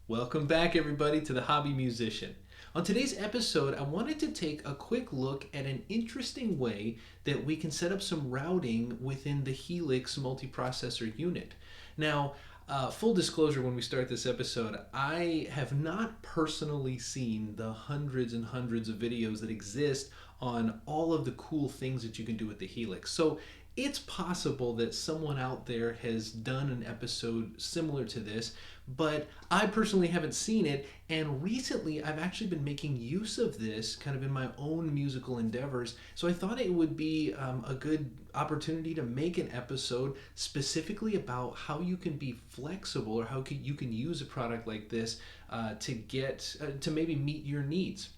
Welcome back, everybody, to the Hobby Musician. On today's episode, I wanted to take a quick look at an interesting way that we can set up some routing within the Helix multiprocessor unit. Now, full disclosure when we start this episode, I have not personally seen the hundreds and hundreds of videos that exist on all of the cool things that you can do with the Helix. So it's possible that someone out there has done an episode similar to this, but I personally haven't seen it, and recently I've actually been making use of this kind of in my own musical endeavors, so I thought it would be a good opportunity to make an episode specifically about how you can be flexible or how you can use a product like this to maybe meet your needs.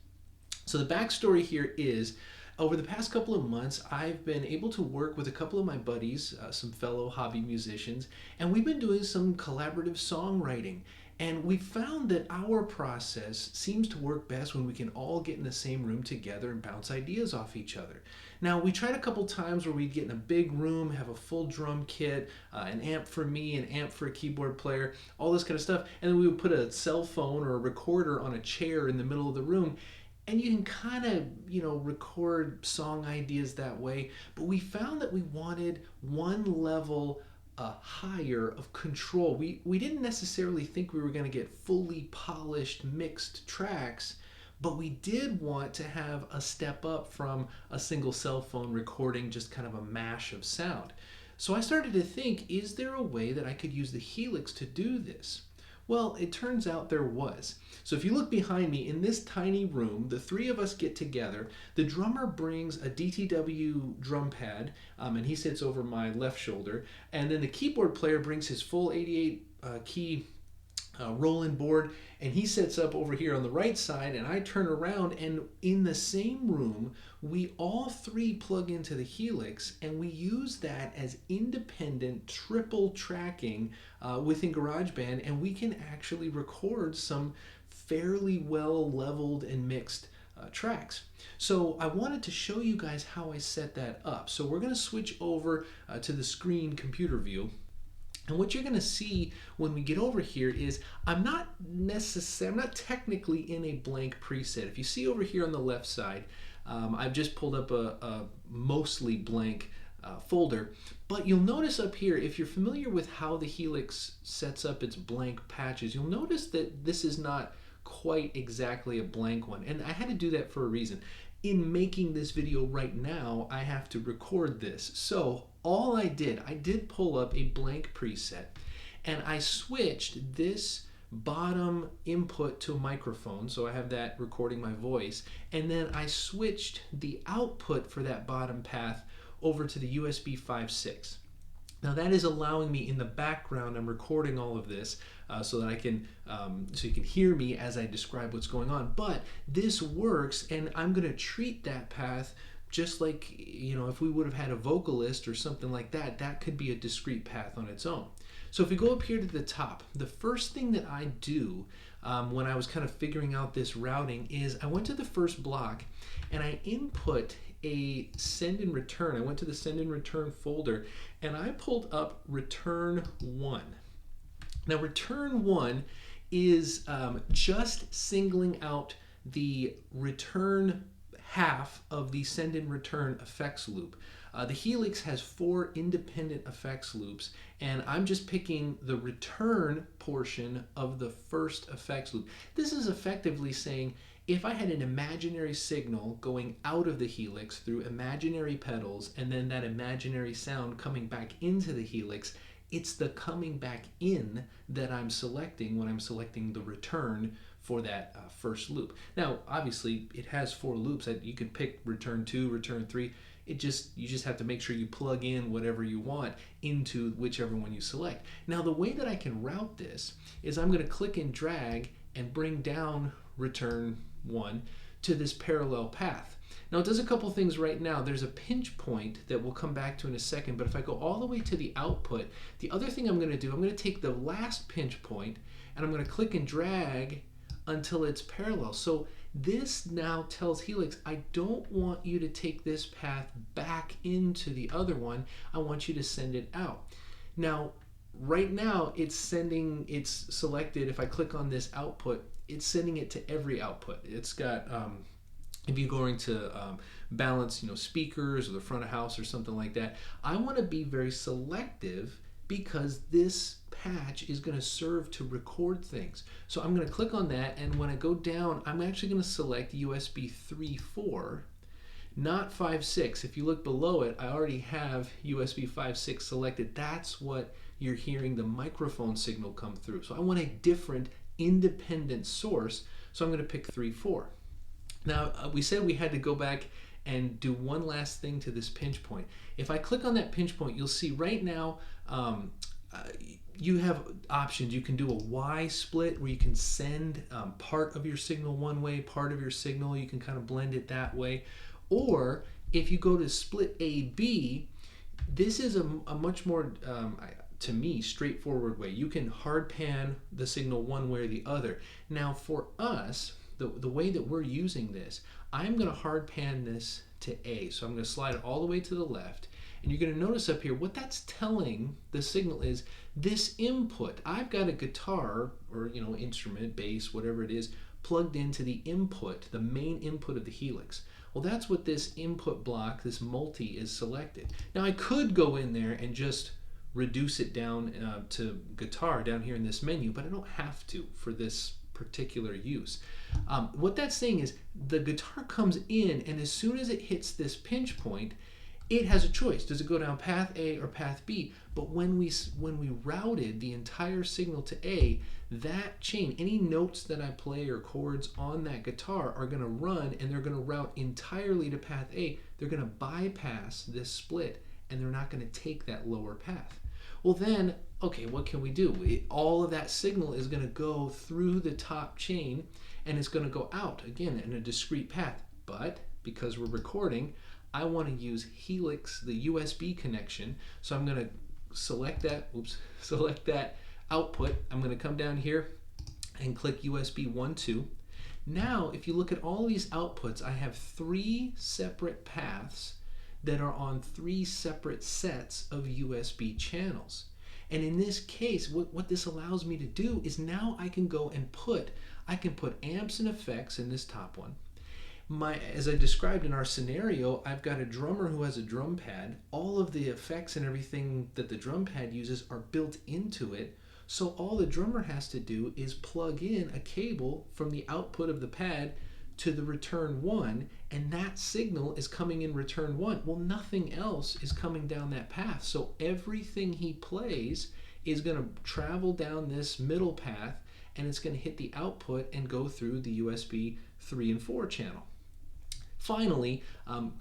So the backstory here is, over the past couple of months, I've been able to work with a couple of my buddies, some fellow hobby musicians, and we've been doing some collaborative songwriting. And we found that our process seems to work best when we can all get in the same room together and bounce ideas off each other. Now, we tried a couple times where we'd get in a big room, have a full drum kit, an amp for me, an amp for a keyboard player, all this kind of stuff, and then we would put a cell phone or a recorder on a chair in the middle of the room. And you can kind of, record song ideas that way. But we found that we wanted one level higher of control. We didn't necessarily think we were going to get fully polished mixed tracks, but we did want to have a step up from a single cell phone recording just kind of a mash of sound. So I started to think, is there a way that I could use the Helix to do this? Well, it turns out there was. So if you look behind me, in this tiny room, the three of us get together. The drummer brings a DTW drum pad, and he sits over my left shoulder. And then the keyboard player brings his full 88 key Roland board, and he sets up over here on the right side, and I turn around, and in the same room we all three plug into the Helix, and we use that as independent triple tracking within GarageBand, and we can actually record some fairly well leveled and mixed tracks. So I wanted to show you guys how I set that up. So we're going to switch over to the screen computer view. And what you're going to see when we get over here is I'm not technically in a blank preset. If you see over here on the left side, I've just pulled up a mostly blank folder. But you'll notice up here, if you're familiar with how the Helix sets up its blank patches, you'll notice that this is not quite exactly a blank one. And I had to do that for a reason. In making this video right now, I have to record this. So all I did pull up a blank preset, and I switched this bottom input to a microphone, so I have that recording my voice, and then I switched the output for that bottom path over to the USB 5.6. Now that is allowing me in the background, I'm recording all of this so that I can, so you can hear me as I describe what's going on. But this works, and I'm going to treat that path just like, if we would have had a vocalist or something like that, that could be a discrete path on its own. So if we go up here to the top, the first thing that I do when I was kind of figuring out this routing is I went to the first block and I input a send and return. I went to the send and return folder and I pulled up return 1. Now return 1 is just singling out the return half of the send and return effects loop. The Helix has 4 independent effects loops, and I'm just picking the return portion of the first effects loop. This is effectively saying, if I had an imaginary signal going out of the Helix through imaginary pedals, and then that imaginary sound coming back into the Helix, it's the coming back in that I'm selecting when I'm selecting the return for that first loop. Now, obviously, it has 4 loops. You can pick return 2, return 3. You just have to make sure you plug in whatever you want into whichever one you select. Now, the way that I can route this is I'm going to click and drag and bring down return 1 to this parallel path. Now, it does a couple things right now. There's a pinch point that we'll come back to in a second, but if I go all the way to the output, the other thing I'm going to do, I'm going to take the last pinch point and I'm going to click and drag until it's parallel. So this now tells Helix, I don't want you to take this path back into the other one. I want you to send it out. Now, right now it's selected. If I click on this output, it's sending it to every output. It's got, if you're going to balance, speakers or the front of house or something like that, I want to be very selective because this patch is going to serve to record things. So I'm going to click on that, and when I go down, I'm actually going to select USB 3.4, not 5.6. If you look below it, I already have USB 5.6 selected. That's what you're hearing the microphone signal come through. So I want a different independent source, so I'm going to pick 3.4. Now, we said we had to go back and do one last thing to this pinch point. If I click on that pinch point, you'll see right now you have options. You can do a Y split where you can send part of your signal one way, part of your signal, you can kind of blend it that way. Or if you go to split AB, this is a much more, to me, straightforward way. You can hard pan the signal one way or the other. Now for us, the way that we're using this, I'm going to hard pan this to A. So I'm going to slide it all the way to the left. And you're going to notice up here, what that's telling the signal is this input. I've got a guitar or instrument, bass, whatever it is, plugged into the input, the main input of the Helix. Well, that's what this input block, this multi, is selected. Now I could go in there and just reduce it down to guitar down here in this menu, but I don't have to for this particular use. What that's saying is the guitar comes in, and as soon as it hits this pinch point, it has a choice. Does it go down path A or path B? But when we routed the entire signal to A, that chain, any notes that I play or chords on that guitar are going to run, and they're going to route entirely to path A. They're going to bypass this split, and they're not going to take that lower path. Well then, okay, what can we do? All of that signal is going to go through the top chain, and it's going to go out, again, in a discrete path. But because we're recording, I want to use Helix, the USB connection. So I'm going to select that output. I'm going to come down here and click USB 1.2. Now, if you look at all these outputs, I have 3 separate paths that are on 3 separate sets of USB channels. And in this case, what this allows me to do is now I can go and put amps and effects in this top one. As I described in our scenario, I've got a drummer who has a drum pad. All of the effects and everything that the drum pad uses are built into it. So all the drummer has to do is plug in a cable from the output of the pad to the return 1, and that signal is coming in return 1. Well, nothing else is coming down that path. So everything he plays is going to travel down this middle path, and it's going to hit the output and go through the USB 3 and 4 channel. Finally,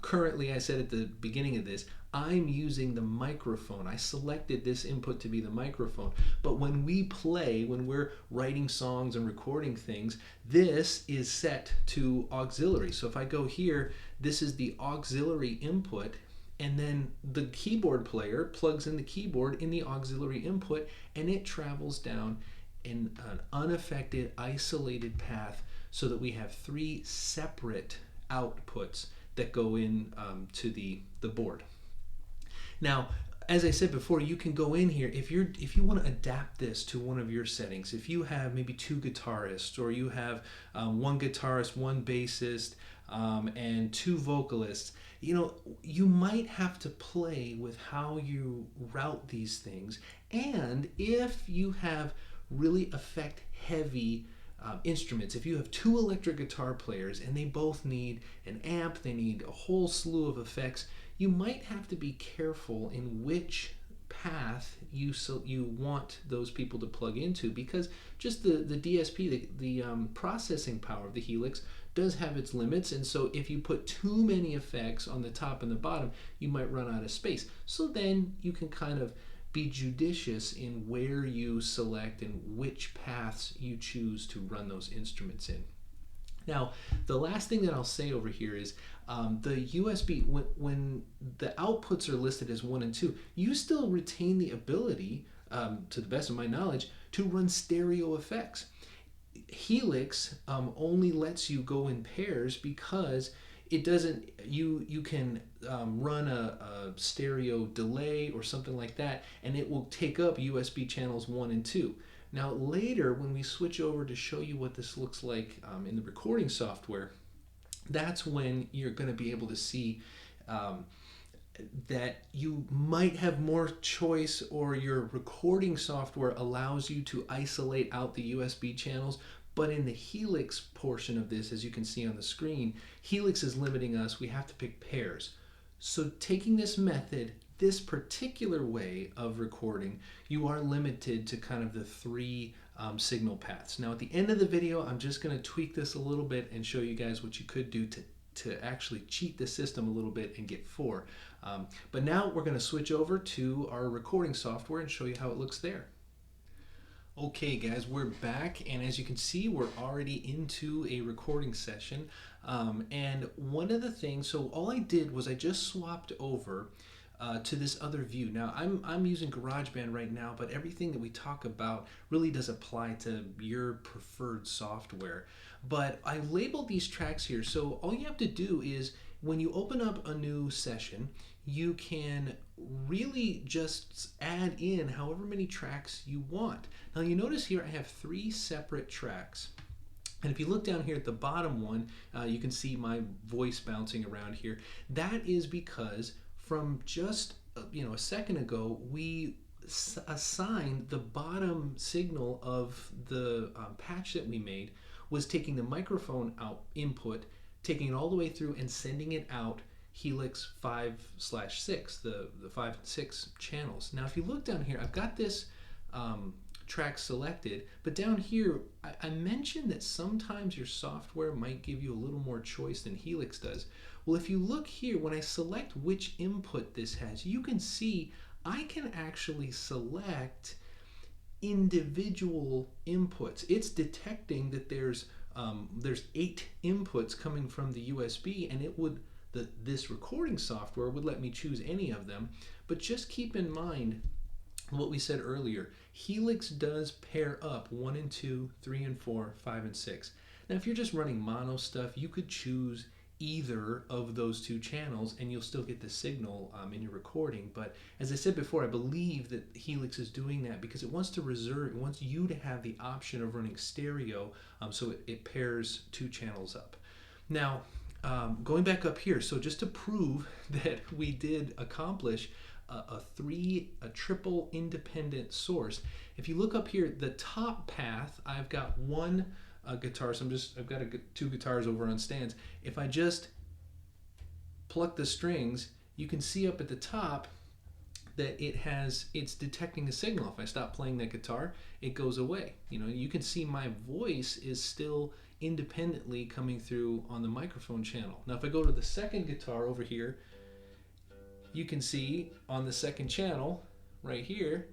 currently, I said at the beginning of this, I'm using the microphone. I selected this input to be the microphone. But when we play, when we're writing songs and recording things, this is set to auxiliary. So if I go here, this is the auxiliary input, and then the keyboard player plugs in the keyboard in the auxiliary input, and it travels down in an unaffected, isolated path so that we have 3 separate outputs that go in to the board. Now, as I said before, you can go in here if you want to adapt this to one of your settings. If you have maybe 2 guitarists, or you have 1 guitarist, 1 bassist, and 2 vocalists, you might have to play with how you route these things. And if you have really effect heavy instruments, if you have 2 electric guitar players and they both need an amp, they need a whole slew of effects, you might have to be careful in which path you want those people to plug into, because just the DSP, the processing power of the Helix does have its limits, and so if you put too many effects on the top and the bottom, you might run out of space. So then you can kind of be judicious in where you select and which paths you choose to run those instruments in. Now, the last thing that I'll say over here is the USB, when the outputs are listed as 1 and 2, you still retain the ability, to the best of my knowledge, to run stereo effects. Helix only lets you go in pairs because it doesn't, you can run a stereo delay or something like that, and it will take up USB channels 1 and 2. Now later, when we switch over to show you what this looks like in the recording software, that's when you're going to be able to see um, that you might have more choice, or your recording software allows you to isolate out the USB channels. But in the Helix portion of this, as you can see on the screen, Helix is limiting us. We have to pick pairs. So taking this method, this particular way of recording, you are limited to kind of the three signal paths. Now at the end of the video, I'm just going to tweak this a little bit and show you guys what you could do to actually cheat the system a little bit and get four. But now we're going to switch over to our recording software and show you how it looks there. Okay guys, we're back, and as you can see, we're already into a recording session. And one of the things, so all I did was I just swapped over to this other view. Now I'm using GarageBand right now, but everything that we talk about really does apply to your preferred software. But I labeled these tracks here, so all you have to do is when you open up a new session, you can really just add in however many tracks you want. Now you notice here I have 3 separate tracks. And if you look down here at the bottom one, you can see my voice bouncing around here. That is because from just a second ago, we assigned the bottom signal of the patch that we made was taking the microphone out input, taking it all the way through and sending it out Helix 5/6, the 5 and 6 channels. Now if you look down here, I've got this track selected, but down here I mentioned that sometimes your software might give you a little more choice than Helix does. Well, if you look here, when I select which input this has, you can see I can actually select individual inputs. It's detecting that there's 8 inputs coming from the USB, and it would this recording software would let me choose any of them. But just keep in mind what we said earlier. Helix does pair up 1 and 2, 3 and 4, 5 and 6. Now if you're just running mono stuff, you could choose either of those 2 channels and you'll still get the signal in your recording. But as I said before, I believe that Helix is doing that because it wants you to have the option of running stereo, so it pairs 2 channels up. Now going back up here, so just to prove that we did accomplish a triple independent source, if you look up here, the top path, I've got one guitar, so I've got 2 guitars over on stands. If I just pluck the strings, you can see up at the top that it's detecting a signal. If I stop playing that guitar, it goes away. You can see my voice is still independently coming through on the microphone channel. Now if I go to the second guitar over here, you can see on the second channel right here,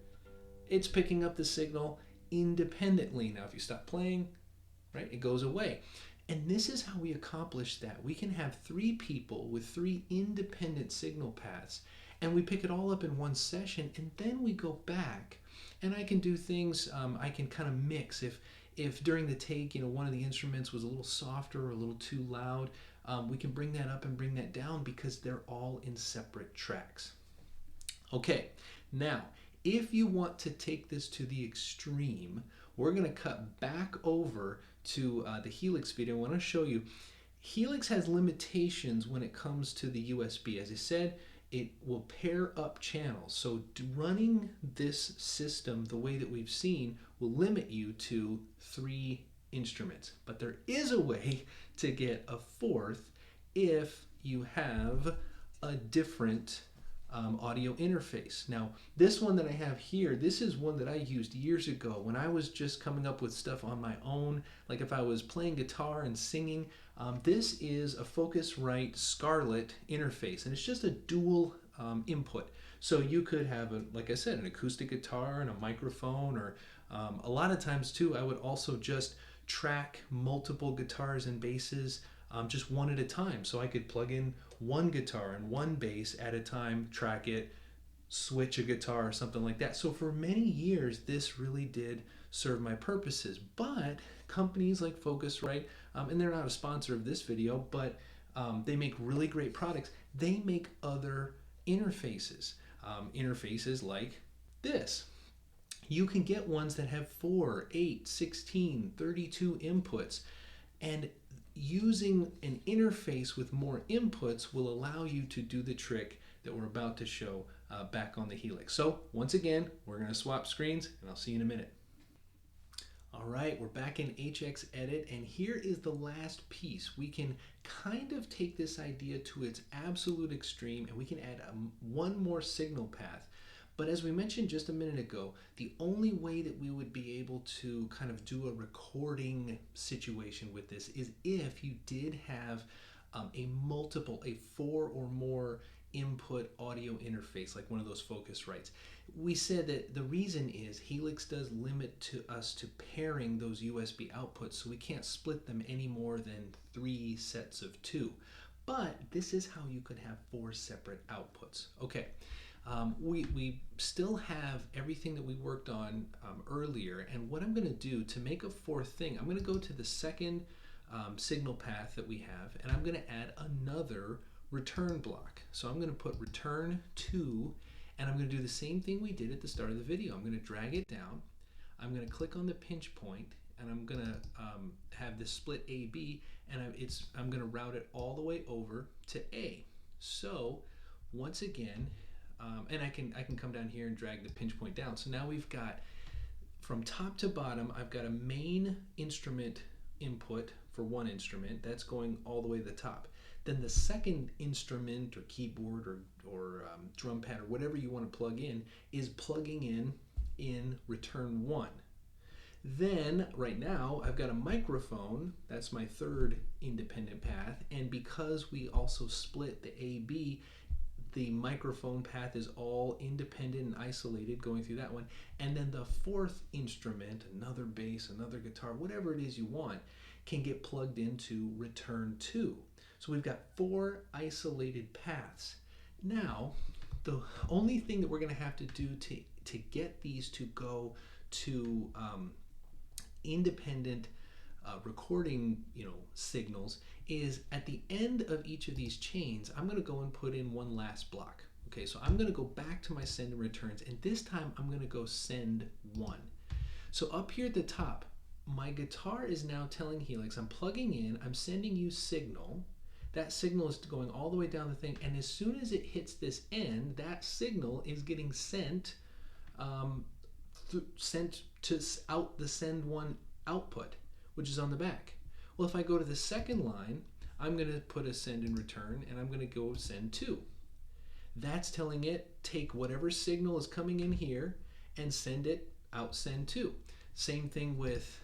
it's picking up the signal independently. Now if you stop playing, right, it goes away. And this is how we accomplish that. We can have 3 people with 3 independent signal paths, and we pick it all up in one session, and then we go back and I can do things, I can kind of mix. If during the take, one of the instruments was a little softer or a little too loud, we can bring that up and bring that down because they're all in separate tracks. Okay, now if you want to take this to the extreme, we're going to cut back over to the Helix video. I want to show you Helix has limitations when it comes to the USB. As I said, it will pair up channels. So running this system the way that we've seen will limit you to 3 instruments. But there is a way to get a 4th if you have a different audio interface. Now, this one that I have here, this is one that I used years ago when I was just coming up with stuff on my own, like if I was playing guitar and singing. This is a Focusrite Scarlett interface, and it's just a dual input. So you could have, like I said, an acoustic guitar and a microphone, or a lot of times too, I would also just track multiple guitars and basses just one at a time. So I could plug in one guitar and one bass at a time, track it, switch a guitar or something like that. So for many years, this really did serve my purposes. But companies like Focusrite, and they're not a sponsor of this video, but They make really great products. They make other interfaces. Interfaces like this. You can get ones that have 4, 8, 16, 32 inputs. And using an interface with more inputs will allow you to do the trick that we're about to show back on the Helix. So once again, we're going to swap screens, and I'll see you in a minute. All right, we're back in HX Edit, and here is the last piece. We can kind of take this idea to its absolute extreme, and we can add one more signal path. But as we mentioned just a minute ago, the only way that we would be able to kind of do a recording situation with this is if you did have a 4 or more input audio interface, like one of those Focusrites. We said that the reason is Helix does limit to us to pairing those USB outputs, so we can't split them any more than 3 sets of 2. But this is how you could have 4 separate outputs. Okay. We still have everything that we worked on earlier, and what I'm going to do to make a fourth thing, I'm going to go to the second signal path that we have, and I'm going to add another return block. So I'm going to put return 2, and I'm going to do the same thing we did at the start of the video. I'm going to drag it down, I'm going to click on the pinch point, and I'm going to have this split AB, and I'm going to route it all the way over to A. So once again, and I can come down here and drag the pinch point down. So now we've got, from top to bottom, I've got a main instrument input for one instrument. That's going all the way to the top. Then the second instrument or keyboard or drum pad or whatever you want to plug in is plugging in return 1. Then right now I've got a microphone. That's my third independent path. And because we also split the AB, the microphone path is all independent and isolated going through that one. And then the fourth instrument, another bass, another guitar, whatever it is you want, can get plugged into return 2. So we've got 4 isolated paths. Now, the only thing that we're going to have to do to get these to go to independent recording signals is at the end of each of these chains, I'm going to go and put in one last block. Okay, so I'm going to go back to my send and returns, and this time I'm going to go send 1. So up here at the top, my guitar is now telling Helix, I'm plugging in, I'm sending you signal. That signal is going all the way down the thing, and as soon as it hits this end, that signal is getting sent to out the send 1 output, which is on the back. Well, if I go to the second line, I'm going to put a send and return, and I'm going to go send 2. That's telling it, take whatever signal is coming in here and send it out, send 2. Same thing with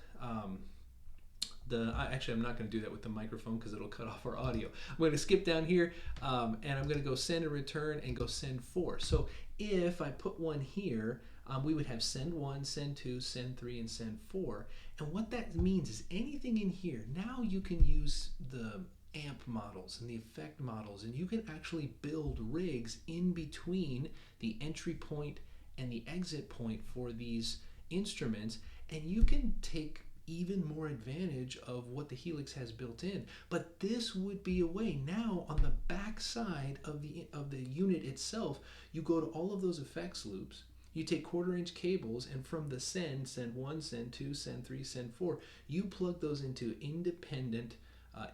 actually, I'm not going to do that with the microphone because it'll cut off our audio. I'm going to skip down here, and I'm going to go send and return and go send 4. So if I put one here, we would have send 1, send 2, send 3, and send 4. And what that means is anything in here, now you can use the amp models and the effect models, and you can actually build rigs in between the entry point and the exit point for these instruments, and you can take even more advantage of what the Helix has built in. But this would be a way. Now on the back side of the unit itself, you go to all of those effects loops, you take 1/4-inch cables, and from the send 1, send 2, send 3, send 4, you plug those into independent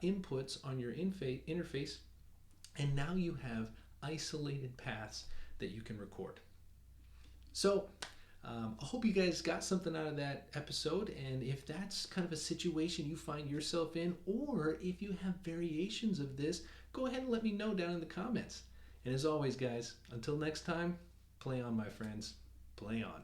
inputs on your interface, and now you have isolated paths that you can record. So I hope you guys got something out of that episode, and if that's kind of a situation you find yourself in, or if you have variations of this, go ahead and let me know down in the comments. And as always, guys, until next time, play on, my friends. Play on.